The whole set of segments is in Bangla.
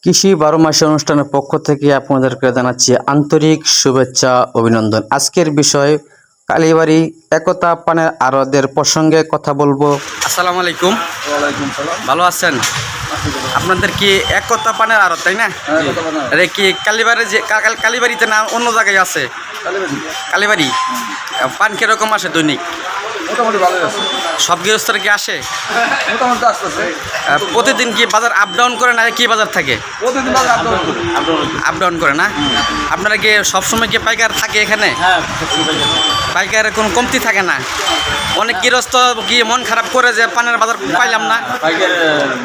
কৃষি 12 মাসে অনুষ্ঠানের পক্ষ থেকে আপনাদেরকে জানাচ্ছি আন্তরিক শুভেচ্ছা অভিনন্দন। আজকের বিষয় কালীবাড়ি একতা পানের আড়তের প্রসঙ্গে কথা বলবো। আসসালামু আলাইকুম। ওয়ালাইকুম সালাম। ভালো আছেন? আপনাদের কি একতা পানের আড়ত, তাই না? আরে কি কালীবাড়ি যে কালীবাড়িতে না অন্য জায়গায় আছে? কালীবাড়ি পান কিরকম আসে দৈনিক? মোটামুটি ভালোই আছে। সব গৃহস্থরা কি আসে? মোটামুটি আসতেছে। প্রতিদিন কি বাজার আপ ডাউন করে না কি বাজার থাকে? প্রতিদিন বাজার আপ ডাউন করি। আপ ডাউন করে না? আপনারা কি সবসময় কি পাইকার থাকে এখানে? হ্যাঁ, পাইকারের কোনো কমতি থাকে না? অনেক গৃহস্থ কি মন খারাপ করে যে পানের বাজার পাইলাম না? পাইকার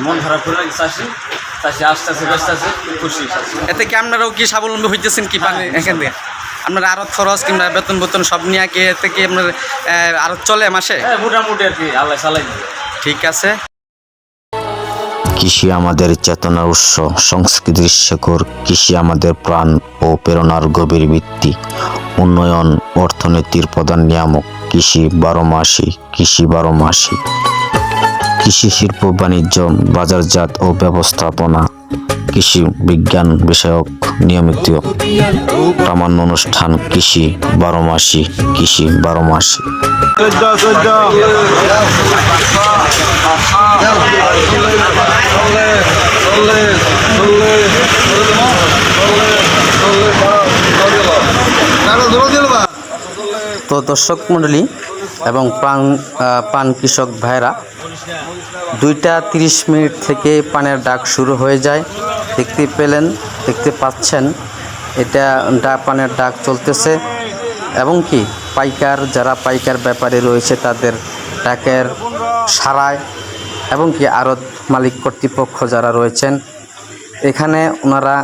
মন খারাপ করে চাষি আসতেছে ব্যস্তেছে খুশি। এতে কি আপনারাও কি স্বাবলম্বী হইতেছেন কি পানি এখান থেকে? আপনার আড়ত খরচ কিংবা বেতন সব নিয়ে কি এতে কি আপনার আড়ত চলে মাসে? হ্যাঁ, মোটামুটি আর কি আল্লাহ চালাই। ঠিক আছে। কৃষি আমাদের চেতনার উৎস, সংস্কৃতির শেকড়। কৃষি আমাদের প্রাণ ও প্রেরণার গভীর ভিত্তি। উন্নয়ন অর্থনীতির প্রধান নিয়ামক। কৃষি 12 মাসি। কৃষি 12 মাসি। কৃষি শিল্প, বাণিজ্য, বাজারজাত ও ব্যবস্থাপনা, কৃষি বিজ্ঞান বিষয়ক নিয়মিত প্রামাণ্য অনুষ্ঠান। কৃষি 12 মাসি। কৃষি 12 মাসি। তো দর্শক মণ্ডলী এবং পান কৃষক ভাইরা, 2টা 30 মিনিট থেকে পানের ডাক শুরু হয়ে যায়। দেখতে পাচ্ছেন এটা পানের ডাক চলতেছে এবং কি যারা পাইকার ব্যাপারী রয়েছে তাদের ডাকের সারায় এবং কি আড়ত মালিক কর্তৃপক্ষ যারা রয়েছেন এখানে ওনারা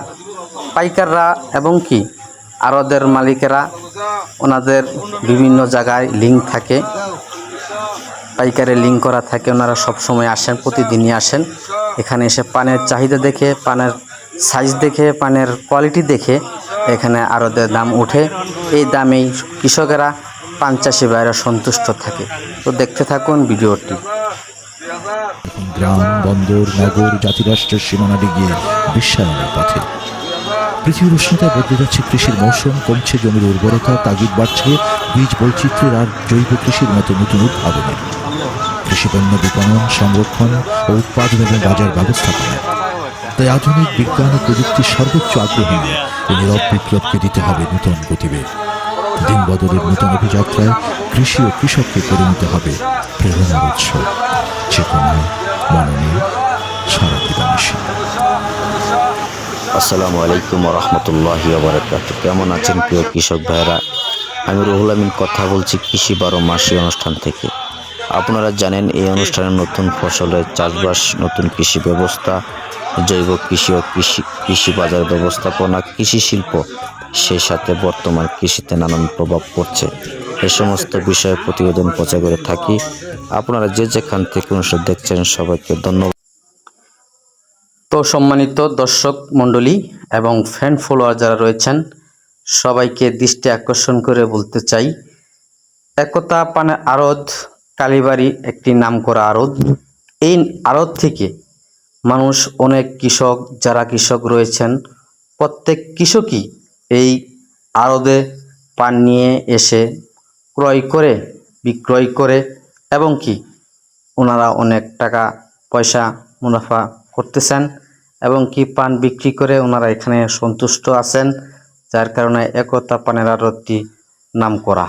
পাইকাররা এবং কি আড়তের মালিকেরা ওনাদের বিভিন্ন জায়গায় লিঙ্ক থাকে, পাইকারের লিঙ্ক করা থাকে। ওনারা সব সময় আসেন, প্রতিদিনই আসেন এখানে এসে পানের চাহিদা দেখে, পানের সাইজ দেখে, পানের কোয়ালিটি দেখে এখানে আড়তের দাম উঠে। এই দামেই কৃষকেরা পান চাষি ভাইরা সন্তুষ্ট থাকে। তো দেখতে থাকুন ভিডিওটি। গ্রাম, বন্দর, নগর, জাতিরাষ্ট্রের সীমানা ডিগিয়ে বিশ্বায়নের পথে পৃথিবীর উষ্ণতায় বদলে যাচ্ছে কৃষির মৌসুম। কমছে জমির উর্বরতা, তাগিদ বাড়ছে বীজ বৈচিত্র্যের আর জৈব কৃষির মতো নতুন উদ্ভাবনের। কৃষিপণ্য বিপণন, সংরক্ষণ ও উৎপাদন এবং বাজার ব্যবস্থাপনা। তাই আধুনিক বিজ্ঞান ও প্রযুক্তির সর্বোচ্চ আগ্রহী নিয়ে এই নীরব বিপ্লবকে দিতে হবে নতুন গতিবেগ। দিন বদলের নতুন অভিযাত্রায় কৃষি ও কৃষককে পরিণত হবে প্রেরণার উৎস, চেতনায়, মননে সারা দিবানিশি। আসসালামু আলাইকুম ওয়া রাহমাতুল্লাহি ওয়া বারাকাতুহু। কেমন আছেন প্রিয় কৃষক ভাইরা? আমি রুহুল আমিন কথা বলছি কৃষি 12 মাসি অনুষ্ঠান থেকে। আপনারা জানেন এই অনুষ্ঠানে নতুন ফসলের চাষবাস, নতুন কৃষি ব্যবস্থা, জৈব কৃষি ও কৃষি বাজার ব্যবস্থাপনা, কৃষি শিল্প, সেই সাথে বর্তমান কৃষিতে নানান প্রভাব পড়ছে, এ সমস্ত বিষয়ে প্রতিবেদন প্রচার করে থাকি। আপনারা যে যেখান থেকে অনুষ্ঠান দেখছেন সবাইকে ধন্যবাদ। তো সম্মানিত দর্শক মণ্ডলী এবং ফ্যান ফলোয়ার যারা রয়েছেন সবাইকে দৃষ্টি আকর্ষণ করে বলতে চাই, একতা পানের আড়ত কালীবাড়ি একটি নামকরা আড়ত। এই আড়ত থেকে মানুষ, অনেক যারা কৃষক রয়েছেন প্রত্যেক কৃষকই এই আড়তে পান নিয়ে এসে ক্রয় করে, বিক্রয় করে এবং কি ওনারা অনেক টাকা পয়সা মুনাফা করতেছেন এবং কি পান বিক্রি করে ওনারা এখানে সন্তুষ্ট আছেন, যার কারণে একতা পানের আড়তটি নাম করা।